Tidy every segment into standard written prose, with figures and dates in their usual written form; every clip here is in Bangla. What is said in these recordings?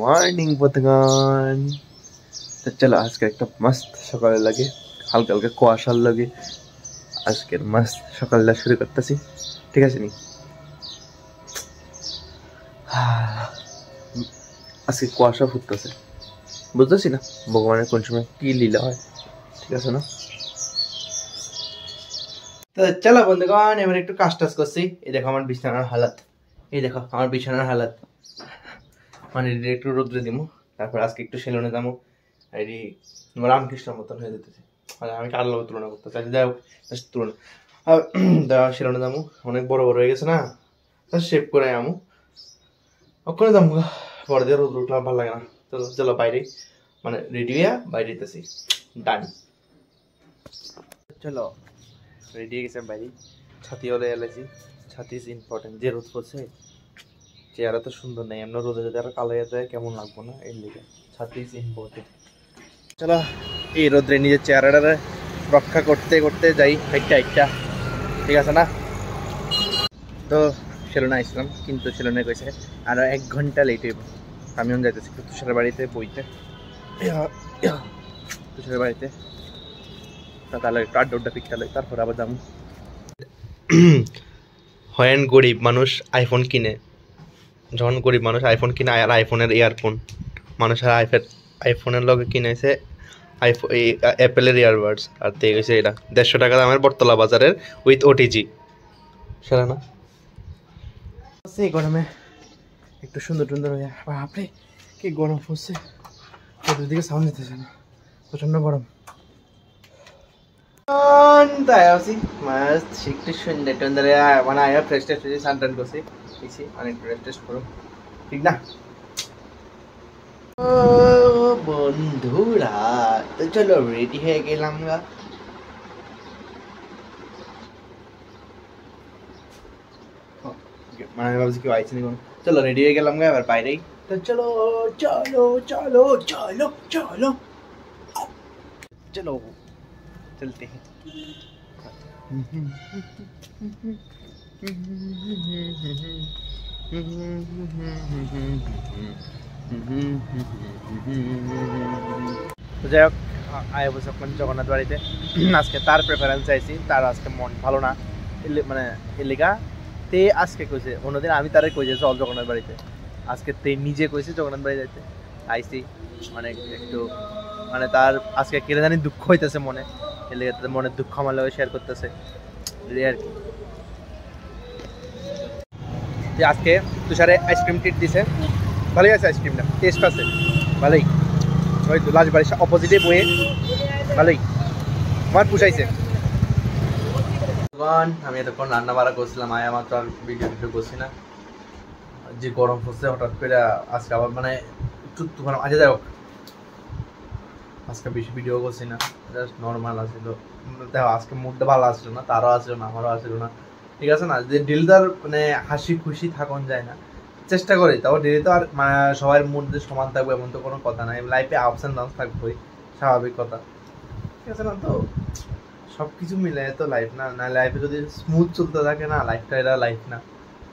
মর্নিং বন্ধুগণ। তো চলো আজকে একটা মস্ত সকালে লাগে, হালকা হালকা কুয়াশার লাগে আজকের মস্ত সকালটা শুরু করতেছি। ঠিক আছে নি? আজকে কুয়াশা ফুটতেছে, বুঝতেছি না ভগবানের কোন সময় কি লীলা হয়। ঠিক আছে না? তো চলো বন্ধুগণ, এবার একটু কাজ টাজ করছি। এই দেখো আমার বিছানার হালাত, এই দেখো আমার বিছানার হালাত। মানে একটু রোদ্রে দিমু, তারপর আজকে একটু সেলুনে যাবো। এই রামকৃষ্ণের মতন হয়ে যেতেছে, মানে আমি কার লোক তুলনা করতে চাই, যাই হোক তুলনা সেলুনে যাবো। অনেক বড় বড় হয়ে গেছে না, শেপ করে আমু ওখানে যাবো। পরে দিয়ে রোদ উঠলাম ভালো লাগে না। চলো চলো বাইরে, মানে রেডি হইয়া বাইরে যেতেছি। ডান, চলো রেডি হয়ে গেছে বাইরে। ছাতি হলে এলেছি, ছাতি ইজ ইম্পর্টেন্ট। যে রোদ পড়ছে, চেহারা তো সুন্দর নেই, এমন রোদে যদি আরো কালো হয়ে যায় কেমন লাগবো না, এর লিগে ছাতি ইজ ইম্পর্টেন্ট। চলো এই রোদ্রে নিজের চেহারাটা রক্ষা করতে করতে যাই একটা একটা। ঠিক আছে না? তো সেলুনে আসলাম, কিন্তু সেলুনে কইছে আরো 1 ঘন্টা লেট হইব। আমি যাইতেছি তুষারের বাড়িতে বইতে, তুষারের বাড়িতে। তাহলে একটু আড্ডা পিকটা লই, তারপর আবার যাবো। হয়েন গরিব মানুষ আইফোন কিনে, যখন গরিব মানুষ আইফোন কিনে, আর আইফোনের ইয়ারফোন মানুষের আইফোনের লগে কিনেছে অ্যাপেলের ইয়ারবাডস, আর দিয়ে গেছে এটা 150 টাকা দামের বটতলা বাজারের উইথ ওটিজি। সেটা না এই গরমে একটু সুন্দর টুন্দর হয়ে, বাপরে কি গরম পড়ছে, দিকে সাউন্ড যেতেছে না, প্রচন্ড গরম। তাই আছি মাস্ট একটু সুন্দর টুন্দর মানে আয়া ফ্রেশ টেস্ট হয়েছে, সানটান করছি এসি অনেক ফ্রেশ টেস্ট করো, ঠিক না বন্ধুরা? তো চলো রেডি হয়ে গেলাম গা। মানে আমি ভাবছি কেউ আইসি নি, চলো রেডি হয়ে গেলাম গা এবার বাইরেই। তো চলো চলো চলো চলো চলো চলো চলতে हैं। যাই হোক আয় বসে জগন্নাথ বাড়িতে। আজকে তার প্রেফারেন্স চাইছি, তার আজকে মন ভালো না, মানে এলিগা তে আজকে কইছে। অন্যদিন আমি তারে কইছে চল জগন্নাথ বাড়িতে, আজকে তে নিজে কইছে জগন্নাথ বাড়ি যাইতে। আইসি অনেক একটু, মানে তার আজকে কেটে জানি দুঃখ হইতেছে মনে, এলিগা তাদের মনের দুঃখ আমার লগে শেয়ার করতেছে আর কি। আজকে তুষারে আইসক্রিম ট্রিট দিছে, ভালোই আছে আইসক্রিমটা, টেস্ট আছে ভালোই। ওই তো লাজবাড়ির অপোজিটে বয়ে ভালোই, আমার পুষাইছে। আমি এতক্ষণ রান্না বাড়া করছিলাম, আয়া মাত্র আর ভিডিও করছি না, যে গরম পড়ছে হঠাৎ করে আজকে আবার মানে একটু গরম। আজকে যাই হোক আজকে বেশি ভিডিও করছি না, জাস্ট নর্মাল আসছিল। দেখো আজকে মুডটা ভালো আসছিল না, তারও আসছিল না, আমারও আসছিল না। ঠিক আছে না, যে ডিলদার মানে হাসি খুশি থাকুন যায় না, চেষ্টা করি। তাও ডেলি তো আর মানে সবার মধ্যে সমান থাকবে এমন তো কোনো কথা নাই, লাইফে আপস অ্যান্ড ডাউনস থাকবেই, স্বাভাবিক কথা। ঠিক আছে না? তো সব কিছু মিলে তো লাইফ না, না লাইফে যদি স্মুথ চলতে থাকে না, লাইফটা এটা লাইফ না,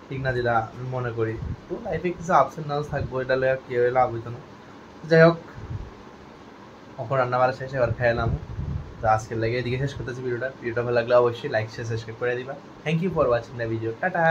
ঠিক না? যেটা আমি মনে করি, তো লাইফে কিছু আপস অ্যান্ড ডাউনস থাকবো, এটা লয়ে কেউ লাভ হইতো না। যাই হোক এখন রান্না বাড়া শেষ, এবার খেলাম। তো আজকের লাগে এদিকে শেষ করতেছি ভিডিওটা। ভালো লাগলে অবশ্যই লাইক শেয়ার সাবস্ক্রাইব করে দিবা। Thank you for watching the video, tata.